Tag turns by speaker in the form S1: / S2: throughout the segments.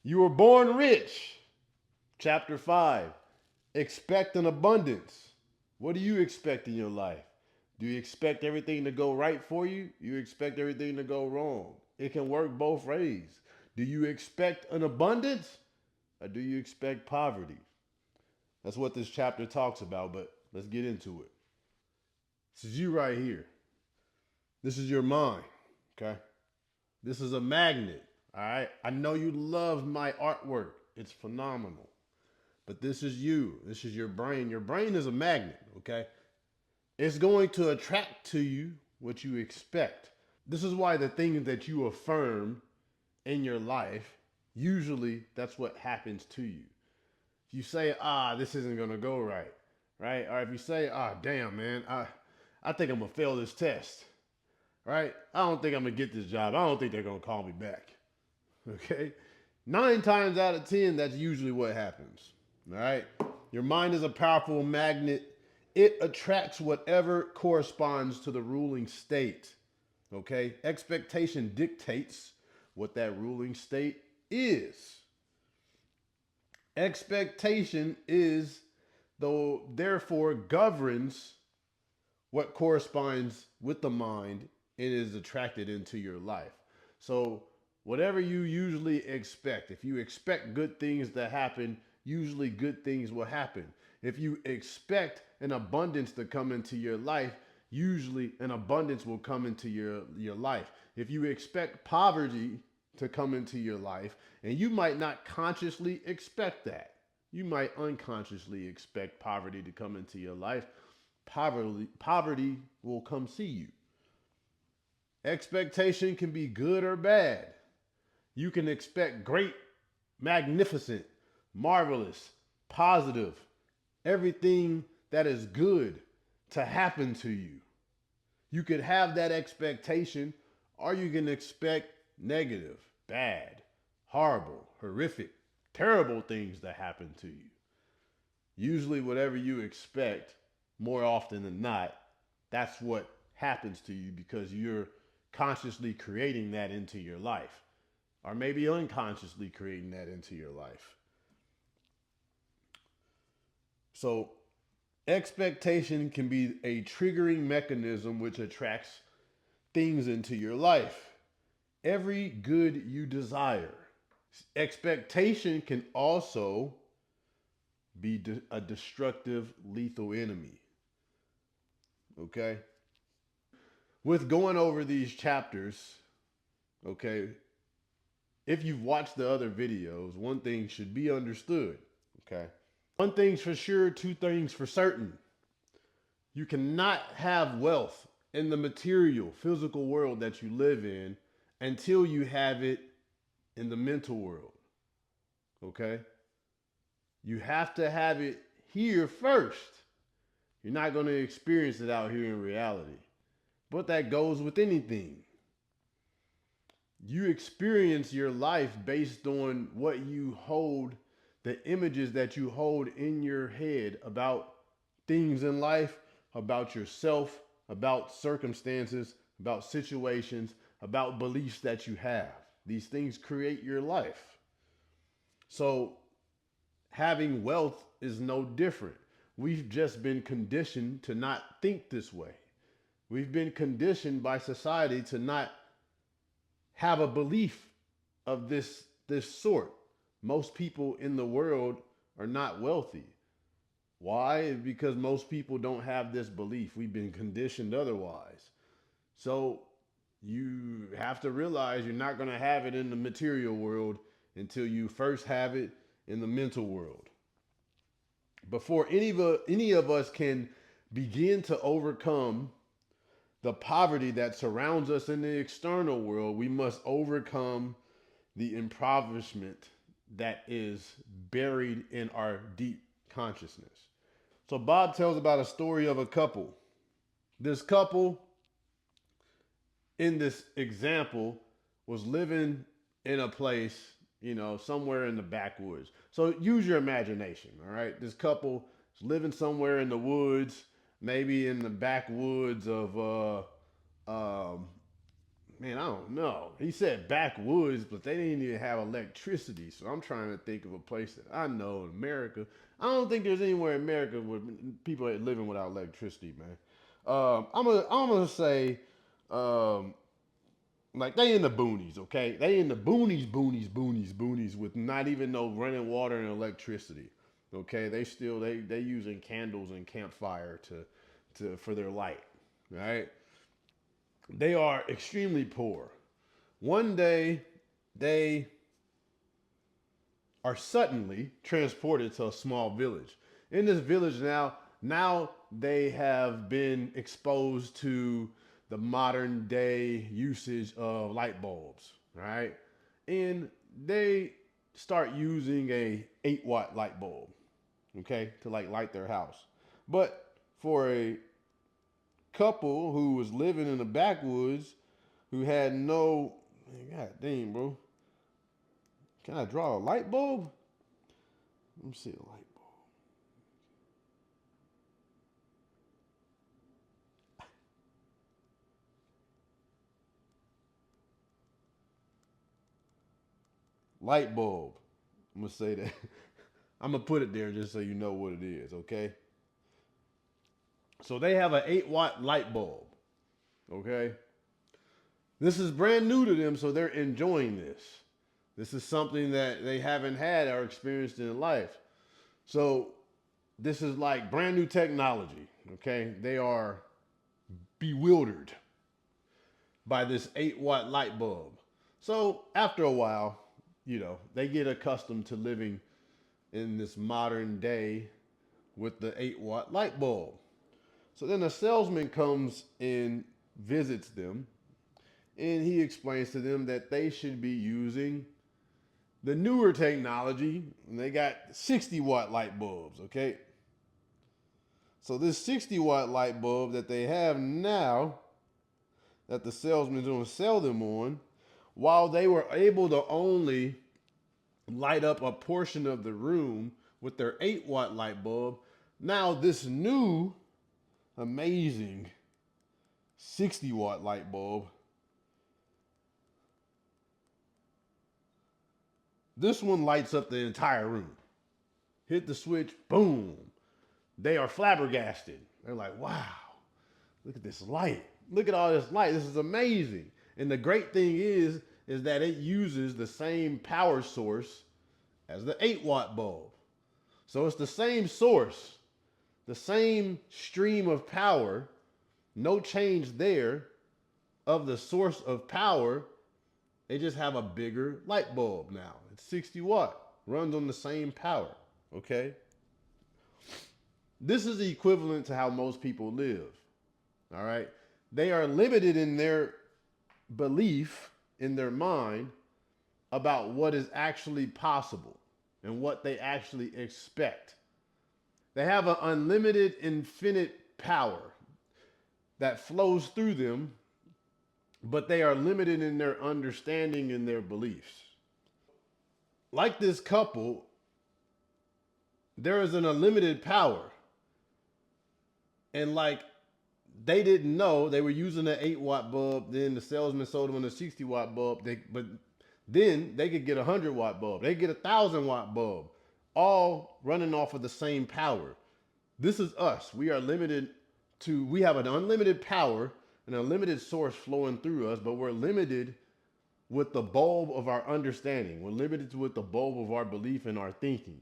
S1: You were born rich. Chapter 5. Expect an abundance. What do you expect in your life? Do you expect everything to go right for you? You expect everything to go wrong. It can work both ways. Do you expect an abundance or do you expect poverty? That's what this chapter talks about, but let's get into it. This is you right here. This is your mind, okay? This is a magnet, all right? I know you love my artwork, it's phenomenal. But this is you. This is your brain. Your brain is a magnet, okay? It's going to attract to you what you expect. This is why the things that you affirm in your life, usually that's what happens to you. If you say, this isn't gonna go right, right? Or if you say, damn, man, I think I'm gonna fail this test, right? I don't think I'm gonna get this job. I don't think they're gonna call me back, okay? 9 times out of 10, that's usually what happens, all right? Your mind is a powerful magnet. It attracts whatever corresponds to the ruling state, okay? Expectation dictates what that ruling state is. Expectation is, though, therefore governs what corresponds with the mind and is attracted into your life. So, whatever you usually expect, if you expect good things to happen, usually good things will happen. If you expect an abundance to come into your life, usually an abundance will come into your life. If you expect poverty to come into your life, and you might not consciously expect that. You might unconsciously expect poverty to come into your life. Poverty will come see you. Expectation can be good or bad. You can expect great, magnificent, marvelous, positive, everything that is good to happen to you. You could have that expectation, or you can expect negative, bad, horrible, horrific, terrible things that happen to you. Usually, whatever you expect, more often than not, that's what happens to you because you're consciously creating that into your life, or maybe unconsciously creating that into your life. So, expectation can be a triggering mechanism which attracts things into your life. Every good you desire. Expectation can also be a destructive, lethal enemy. Okay? With going over these chapters, okay, if you've watched the other videos, one thing should be understood. Okay? One thing's for sure, two things for certain. You cannot have wealth in the material, physical world that you live in until you have it in the mental world. Okay? You have to have it here first. You're not going to experience it out here in reality. But that goes with anything. You experience your life based on what you hold, the images that you hold in your head about things in life, about yourself, about circumstances, about situations, about beliefs that you have. These things create your life. So, having wealth is no different. We've just been conditioned to not think this way. We've been conditioned by society to not have a belief of this sort. Most people in the world are not wealthy. Why? Because most people don't have this belief. We've been conditioned otherwise. So you have to realize you're not going to have it in the material world until you first have it in the mental world. Before any of us can begin to overcome the poverty that surrounds us in the external world, we must overcome the impoverishment that is buried in our deep consciousness. So Bob tells about a story of a couple. This couple in this example was living in a place, somewhere in the backwoods. So use your imagination, all right? This couple is living somewhere in the woods, maybe in the backwoods of Man, I don't know. He said backwoods, but they didn't even have electricity. So I'm trying to think of a place that I know in America. I don't think there's anywhere in America where people are living without electricity, man. I'm gonna say, um, like they in the boonies, okay? They in the boonies, boonies, boonies, boonies, with not even no running water and electricity. Okay, they using candles and campfire to for their light, right? They are extremely poor. One day, they are suddenly transported to a small village. In this village now they have been exposed to the modern day usage of light bulbs, right? And they start using a 8-watt light bulb, okay, to like light their house. But for a couple who was living in the backwoods who had no, god dang, bro, can I draw a light bulb? Let me see a light bulb. Light bulb. I'm gonna say that. I'm gonna put it there just so you know what it is, okay? So they have an 8-watt light bulb, okay? This is brand new to them, so they're enjoying this. This is something that they haven't had or experienced in life. So this is like brand new technology, okay? They are bewildered by this 8-watt light bulb. So after a while, they get accustomed to living in this modern day with the 8-watt light bulb. So then a salesman comes and visits them, and he explains to them that they should be using the newer technology, and they got 60-watt light bulbs, okay? So this 60-watt light bulb that they have now, that the salesman's going to sell them on, while they were able to only light up a portion of the room with their 8-watt light bulb, now this new amazing 60-watt light bulb, this one lights up the entire room. Hit the switch, boom. They are flabbergasted. They're like, wow, look at this light. Look at all this light. This is amazing. And the great thing is that it uses the same power source as the 8-watt bulb. So it's the same source, the same stream of power, no change there of the source of power. They just have a bigger light bulb now. It's 60 watt, runs on the same power, okay? This is the equivalent to how most people live, all right? They are limited in their belief, in their mind, about what is actually possible and what they actually expect. They have an unlimited, infinite power that flows through them, but they are limited in their understanding and their beliefs. Like this couple, there is an unlimited power. And like they didn't know they were using an 8-watt bulb, then the salesman sold them a 60-watt bulb, but then they could get a 100-watt bulb. They get a 1,000-watt bulb, all running off of the same power. This is us. We have an unlimited power, an unlimited source flowing through us, but we're limited with the bulb of our understanding. We're limited with the bulb of our belief and our thinking.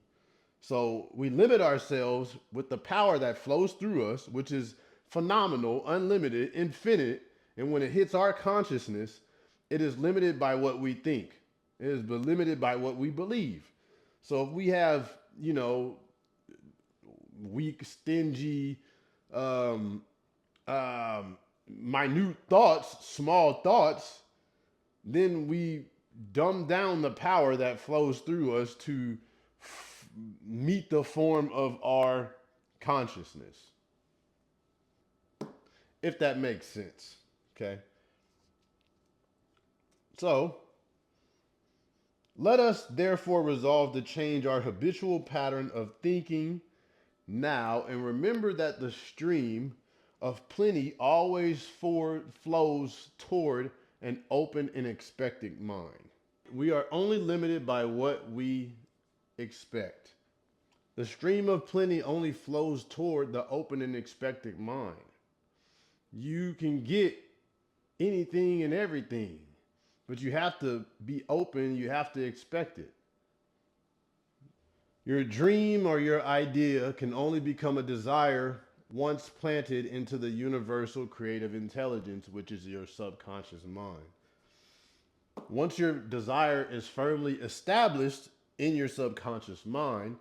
S1: So we limit ourselves with the power that flows through us, which is phenomenal, unlimited, infinite. And when it hits our consciousness, it is limited by what we think. It is limited by what we believe. So if we have, weak, stingy, um, minute thoughts, small thoughts, then we dumb down the power that flows through us to meet the form of our consciousness. If that makes sense. Okay. So, let us therefore resolve to change our habitual pattern of thinking now and remember that the stream of plenty always flows toward an open and expectant mind. We are only limited by what we expect. The stream of plenty only flows toward the open and expectant mind. You can get anything and everything, but you have to be open, you have to expect it. Your dream or your idea can only become a desire once planted into the universal creative intelligence, which is your subconscious mind. Once your desire is firmly established in your subconscious mind,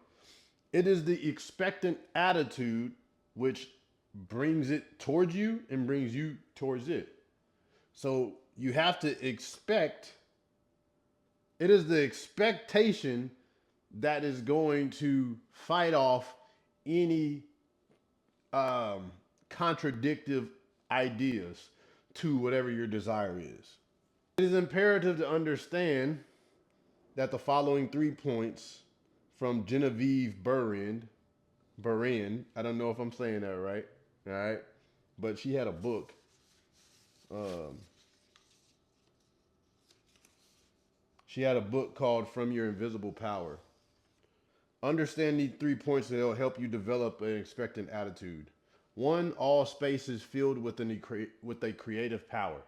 S1: it is the expectant attitude which brings it towards you and brings you towards it. So you have to expect, it is the expectation that is going to fight off any contradictive ideas to whatever your desire is. It is imperative to understand that the following 3 points from Genevieve Berin, I don't know if I'm saying that right, all right, but she had a book. She had a book called From Your Invisible Power. Understand these 3 points that will help you develop an expectant attitude. 1, all space is filled with a creative power.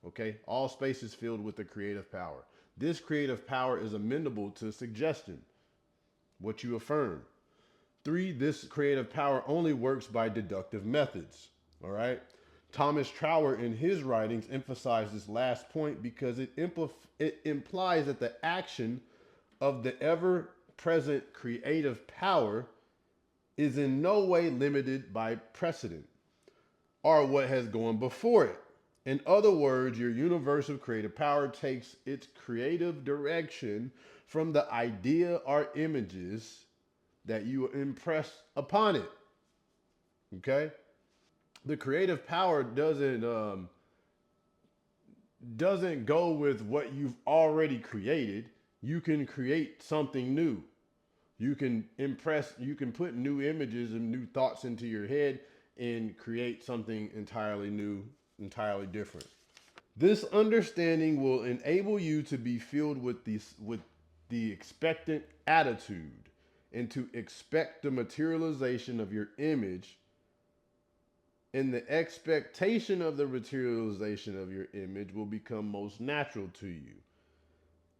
S1: Okay? All space is filled with a creative power. This creative power is amenable to suggestion, what you affirm. 3, this creative power only works by deductive methods. All right? Thomas Trower in his writings emphasized this last point because it implies that the action of the ever present creative power is in no way limited by precedent or what has gone before it. In other words, your universal creative power takes its creative direction from the idea or images that you impress upon it. Okay? The creative power doesn't go with what you've already created. You can create something new. You can put new images and new thoughts into your head and create something entirely new, entirely different. This understanding will enable you to be filled with the expectant attitude and to expect the materialization of your image. And the expectation of the materialization of your image will become most natural to you.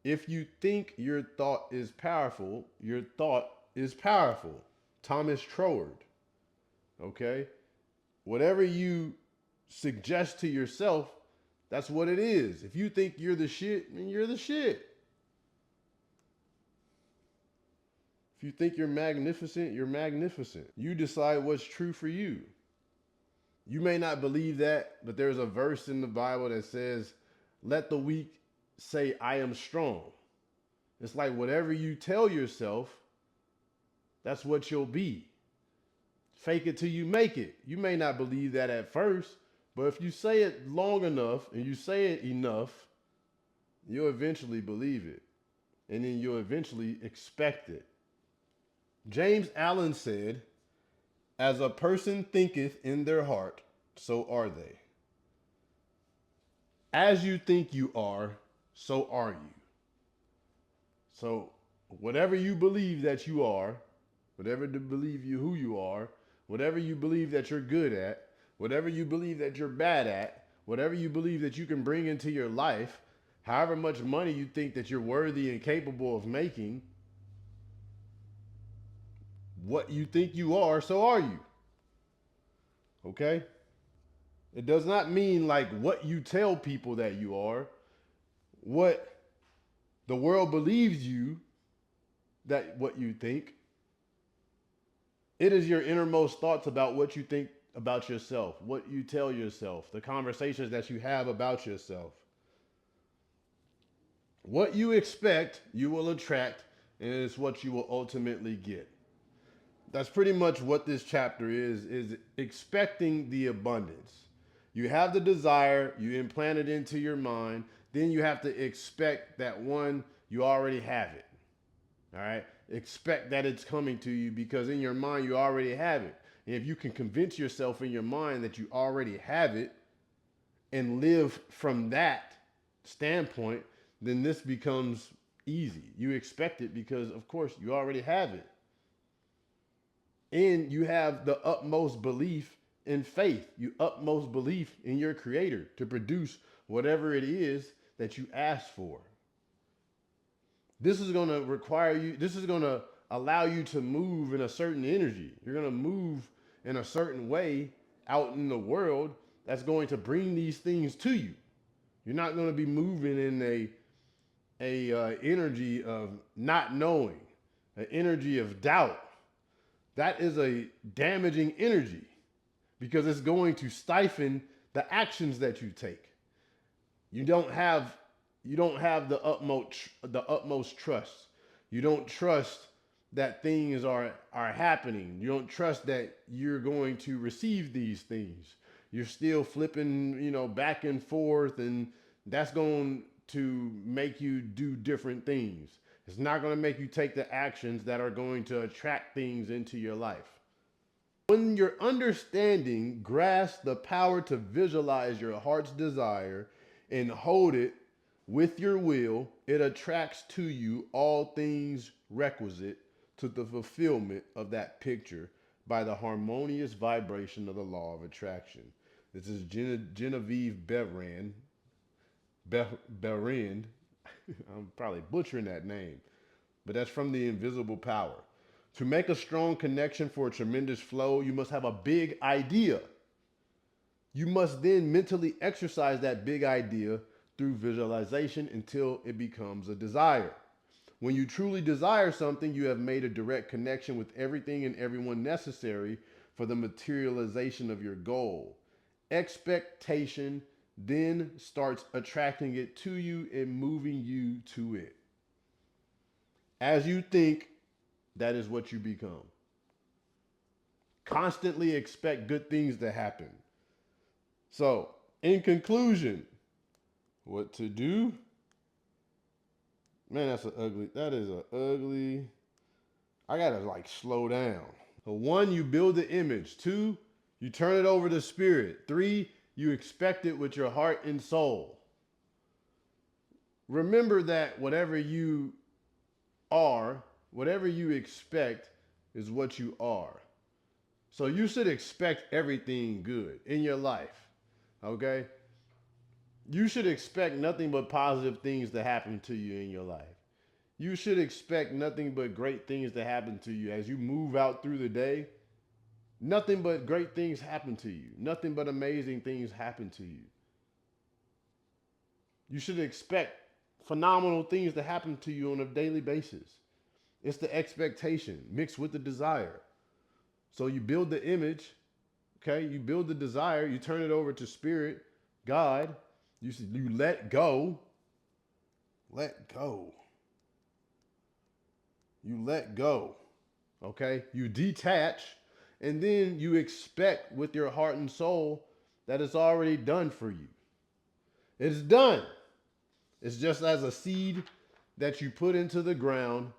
S1: If you think your thought is powerful, your thought is powerful. Thomas Trower. Okay? Whatever you suggest to yourself, that's what it is. If you think you're the shit, then you're the shit. If you think you're magnificent, you're magnificent. You decide what's true for you. You may not believe that, but there's a verse in the Bible that says, let the weak say, I am strong. It's like whatever you tell yourself, that's what you'll be. Fake it till you make it. You may not believe that at first, but if you say it long enough and you say it enough, you'll eventually believe it. And then you'll eventually expect it. James Allen said, as a person thinketh in their heart, so are they. As you think you are, so are you. So whatever you believe that you are, whatever you believe who you are, whatever you believe that you're good at, whatever you believe that you're bad at, whatever you believe that you can bring into your life, however much money you think that you're worthy and capable of making, what you think you are, so are you. Okay? It does not mean like what you tell people that you are, what the world believes you, that what you think. It is your innermost thoughts about what you think about yourself, what you tell yourself, the conversations that you have about yourself. What you expect, you will attract, and it's what you will ultimately get. That's pretty much what this chapter is expecting the abundance. You have the desire, you implant it into your mind, then you have to expect that one, you already have it. All right? Expect that it's coming to you because in your mind, you already have it. And if you can convince yourself in your mind that you already have it and live from that, standpoint, then this becomes easy. You expect it because, of course, you already have it. And you have the utmost belief in faith, you utmost belief in your creator to produce whatever it is that you ask for. This is going to require you, this is going to allow you to move in a certain energy. You're going to move in a certain way out in the world that's going to bring these things to you. You're not going to be moving in a energy of not knowing, an energy of doubt. That is a damaging energy because it's going to stifle the actions that you take. You don't have the utmost trust. You don't trust that things are happening. You don't trust that you're going to receive these things. You're still flipping, back and forth, and that's going to make you do different things. It's not going to make you take the actions that are going to attract things into your life. When your understanding grasps the power to visualize your heart's desire and hold it with your will, it attracts to you all things requisite to the fulfillment of that picture by the harmonious vibration of the law of attraction. This is Genevieve Berend. I'm probably butchering that name, but that's from The Invisible Power. To make a strong connection for a tremendous flow, you must have a big idea. You must then mentally exercise that big idea through visualization until it becomes a desire. When you truly desire something, you have made a direct connection with everything and everyone necessary for the materialization of your goal. Expectation then starts attracting it to you and moving you to it. As you think, that is what you become. Constantly expect good things to happen. So, in conclusion, what to do? Man, that is a ugly. I gotta slow down. So 1, you build the image. 2, you turn it over to spirit. 3, you expect it with your heart and soul. Remember that whatever you are, whatever you expect is what you are. So you should expect everything good in your life. Okay? You should expect nothing but positive things to happen to you in your life. You should expect nothing but great things to happen to you as you move out through the day. Nothing but great things happen to you. Nothing but amazing things happen to you. You should expect phenomenal things to happen to you on a daily basis. It's the expectation mixed with the desire. So you build the image, okay? You build the desire, you turn it over to spirit, God. You let go. Let go. You let go, okay? You detach, and then you expect with your heart and soul that it's already done for you. It's done. It's just as a seed that you put into the ground.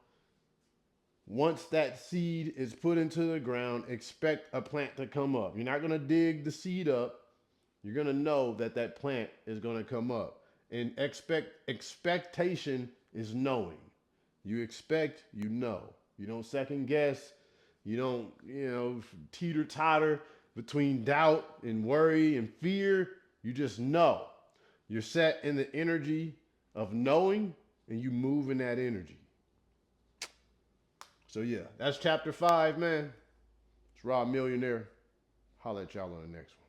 S1: Once that seed is put into the ground, expect a plant to come up. You're not going to dig the seed up. You're going to know that that plant is going to come up. And expectation is knowing. You expect, you know. You don't second guess. You don't, teeter totter between doubt and worry and fear. You just know. You're set in the energy of knowing, and you move in that energy. So yeah, that's chapter 5, man. It's Rob Millionaire. Holla at y'all on the next one.